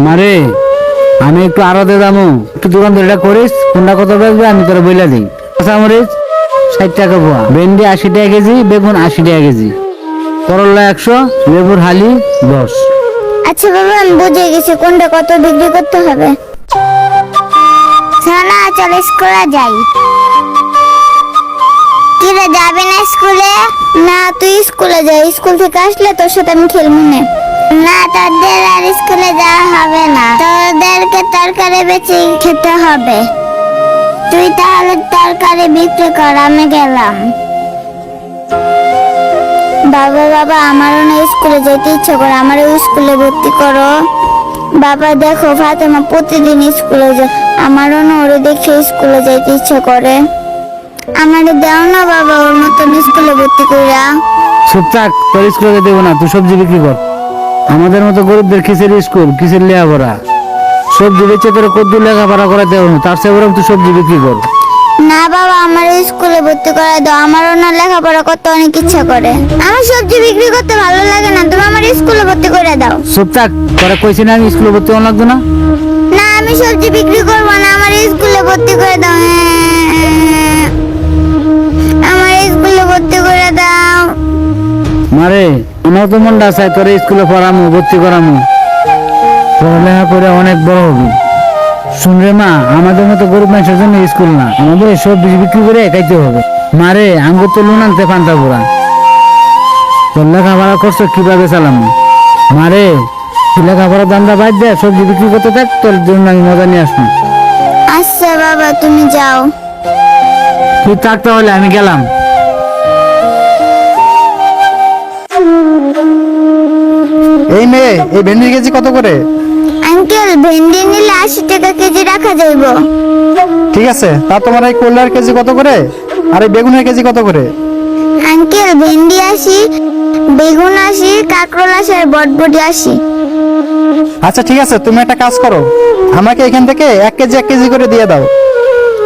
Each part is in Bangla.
মারে আমি একটু আড়তে দামু একটু দোকান ধরে করিস কোনটা কত বেচবে আমি তোরা বইলা দিই। কাঁচা মরিচ 60 টাকা পোয়া, ভেন্ডি 80 টাকা কেজি, বেগুন 80 টাকা কেজি, করলা 100, লেবুর হালি 10। আচ্ছা বাবা, আমি বুঝে গেছি কোনটা কত বিক্রি করতে হবে। সোনা চল স্কুলে যাই। কিরে যাবে না স্কুলে? না তুই স্কুলে যা, স্কুল থেকে আসলে তোর সাথে আমি খেলবো না। না তোদের আর স্কুলে যাওয়া হবে না, তোদেরকে তরকারি বেচে খেতে হবে। তুই তাহলে তরকারি বিক্রি কর, আমি গেলাম। বাবা বাবা আমারও না স্কুলে যেতে ইচ্ছে করে, আমারও স্কুলে ভর্তি করো। বাবা দেখো ফাতেমা প্রতিদিন স্কুলে যায়, আমারও না ওরে দেখে স্কুলে যেতে ইচ্ছে করে। আমারে দাও না বাবা ওর মতন স্কুলে ভর্তি কইরা। চুপ থাক, তোর স্কুলে দেবো না, তুই সবজি বিক্রি কর। আমাদের মতো গরিবদের কিসের স্কুল, কিসের লেখাপড়া? সবজি বেচে তোর কদ্দু লেখাপড়া করাতে হবে, তার চেয়ে বরং তুই সবজি বিক্রি কর। না বাবা আমার স্কুলে ভর্তি করে দাও, আমারও না লেখাপড়া করতে অনেক ইচ্ছা করে। আমার সবজি বিক্রি করতে ভালো লাগে না, তুমি আমার স্কুলে ভর্তি করে দাও। চুপ থাক, তোরা কইছি না আমি স্কুলে ভর্তি হওয়া লাগতো না। না আমি সবজি বিক্রি করবো না, আমার স্কুলে ভর্তি করে দাও। আমার স্কুলে ভর্তি করে দাও। মারে আমার তো মনটা চাই তোর স্কুলে পড়ামু, ভর্তি করামু, পড়ালেখা করে অনেক বড় হবি। শুন রে মা, আমাদের মতো গরিব মানুষের জন্য স্কুল না, আমাদের সব বিক্রি করে খাইতে হবে। মারে আঙ্গুর তো লোন আনতে পান্তা পুরা, তোর লেখাপড়া করছো কিভাবে চালামু? মারে লেখাপড়ার দামটা বাদ দে, সবজি বিক্রি করতে থাক, তোর জন্য আমি মজা নিয়ে আসবো। আচ্ছা বাবা তুমি যাও। তুই থাক তাহলে, আমি গেলাম। এই মেয়ে, এই ভেন্ডির কেজি কত করে? আঙ্কেল ভেন্ডি নিলে 80 টাকা কেজি রাখা যাইব। ঠিক আছে, তা তোমার এই করলার কেজি কত করে, আর এই বেগুনের কেজি কত করে? আঙ্কেল ভেন্ডি 80, বেগুন 80, কাঁকরোল 80 আর বটবটি 80। আচ্ছা ঠিক আছে, তুমি একটা কাজ করো, আমাকে এখান থেকে 1 কেজি করে দিয়ে দাও।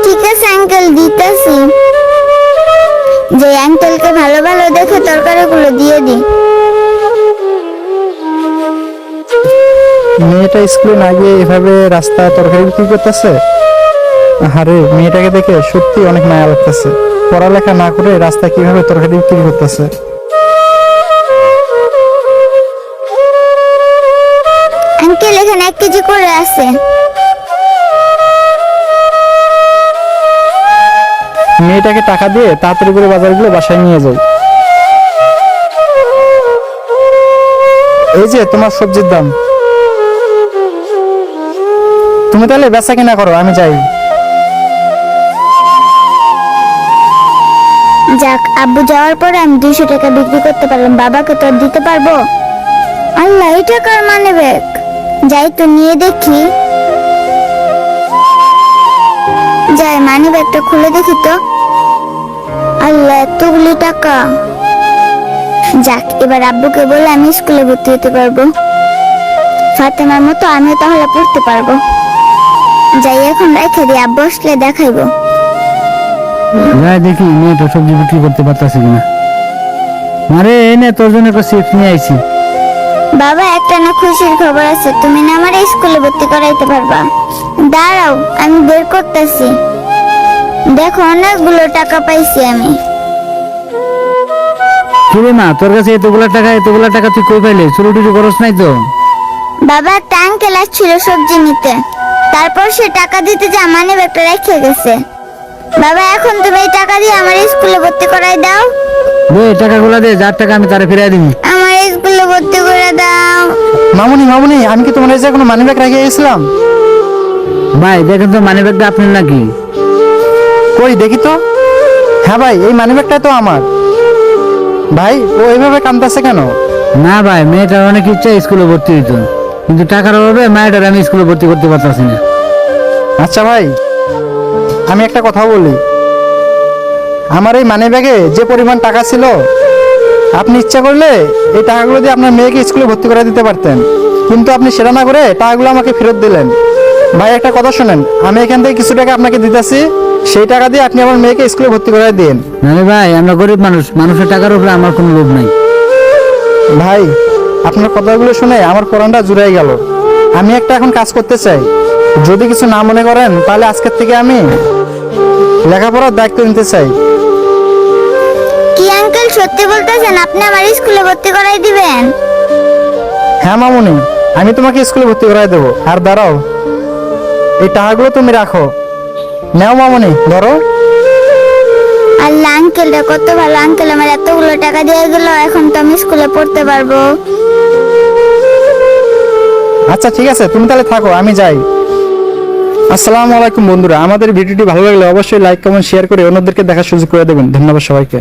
ঠিক আছে আঙ্কেল দিতেছি। যে আঙ্কেলকে ভালো ভালো দেখে তরকারিগুলো দিয়ে দিই। মেয়েটা স্কুলে না গিয়ে এভাবে রাস্তায় তরকারি বিক্রি করতেছে। আরে মেয়েটাকে দেখে সত্যি অনেক মায়া লাগতেছে, পড়ালেখা না করে রাস্তায় কিভাবে তরকারি বিক্রি করতেছে। আঙ্কেল এখানে 1 কেজি করে আছে। মেয়েটাকে টাকা দিয়ে তাড়াতাড়ি করে বাজারগুলো বাসায় নিয়ে যাই। এই যে তোমার সবজির দাম, তুমি তাহলে বেচা কিনা করো, আমি যাই। যাক আব্বু যাওয়ার পরে আমি 200 টাকা বিক্রি করতে পারলাম, বাবাকে তো আর দিতে পারবো? আল্লাহ এই টাকার মানে ব্যাগ, যাই তো নিয়ে দেখি। যাই মানি ব্যাগটা খুলে দেখি তো। আল্লাহ এতগুলি টাকা। যাক এবার আব্বুকে বলে আমি স্কুলে ভর্তি হতে পারবো, ফাতেমার মতো আমিও তাহলে পড়তে পারবো। যাই এখন রেখে দিই, আব্বু আসলে দেখাইবো। যাই দেখি মেয়েটা সবজি বিক্রি করতে পারতাছে কিনা। মারে এনে তোর জন্য একটা চিপস নিয়ে আইছি। বাবা একটা না খুশির খবর আছে, তুমি না আমার স্কুলে ভর্তি করাইতে পারবা। দাঁড়াও আমি বের করতেছি। দেখো অনেকগুলো টাকা পাইছি আমি। কিরে মা, তোর কাছে এতগুলা টাকা তুই কই পাইলে? চুরি টুরি করস নাই তো? বাবা একটা আঙ্কেল আসছিল সবজি নিতে, তারপর সে টাকা দিতে যা মানে ব্যাগটা রেখে গেছে। বাবা এখন তুমি এই টাকা দিয়ে আমার স্কুলে ভর্তি করাই দাও। দে টাকাগুলা দে, যার টাকা আমি তারে ফিরাই দিবি। আমার স্কুলে ভর্তি করে দাও। মামুনি মামুনি, আমি কি তোমার এই যে কোনো মানি ব্যাগ রেখে গেছিলাম? ভাই দেখেন তো মানি ব্যাগটা আপনার নাকি? কই দেখি তো। হ্যাঁ ভাই, এই মানি ব্যাগটা তো আমার। ভাই ও এইভাবে কাঁদতেছে কেন? না ভাই, মেয়েটার অনেক ইচ্ছা স্কুলে ভর্তি হইতো, কিন্তু টাকার অভাবে মায়েটার আমি স্কুলে ভর্তি করতে পারতাছি না। আচ্ছা ভাই, আমি একটা কথা বলি, আমার এই মানি ব্যাগে যে পরিমাণ টাকা ছিল, আপনি ইচ্ছা করলে এই টাকাগুলো দিয়ে আপনার মেয়েকে স্কুলে ভর্তি করে দিতে পারতেন, কিন্তু আপনি সেটা না করে টাকাগুলো আমাকে ফেরত দিলেন। ভাই একটা কথা শুনেন, আমি এখান থেকে কিছু টাকা আপনাকে দিতেছি, সেই টাকা দিয়ে আপনি আমার মেয়েকে স্কুলে ভর্তি করে দিন। নাহলে ভাই আমরা গরিব মানুষ, মানুষের টাকার উপরে আমার কোনো লোভ নাই। ভাই আপনার কথাগুলো শুনে আমার কোরআনটা জুড়াই গেল। আমি একটা এখন কাজ করতে চাই, যদি কিছু না মনে করেন তাহলে আজকের থেকে আমি লেখাপড়ার দায়িত্ব নিতে চাই। কি আঙ্কেল, সত্যি বলতেছেন আপনি আমার স্কুলে ভর্তি করাই দিবেন? হ্যাঁ মামুনি, আমি তোমাকে স্কুলে ভর্তি করাই দেবো। আর দাঁড়াও, এই টাকাগুলো তুমি রাখো। নাও মামুনি, ধরো। আল্লাহ, আঙ্কেলটা কত ভালো। আঙ্কেল আমার এতগুলো টাকা দিয়ে গেল, এখন তো আমি স্কুলে পড়তে পারবো। আচ্ছা ঠিক আছে, তুমি তাহলে থাকো, আমি যাই। আসসালামু আলাইকুম বন্ধুরা, আমাদের ভিডিওটি ভালো লাগলে অবশ্যই লাইক কমেন্ট শেয়ার করে অন্যদেরকে দেখার সুযোগ করে দেবেন। ধন্যবাদ সবাইকে।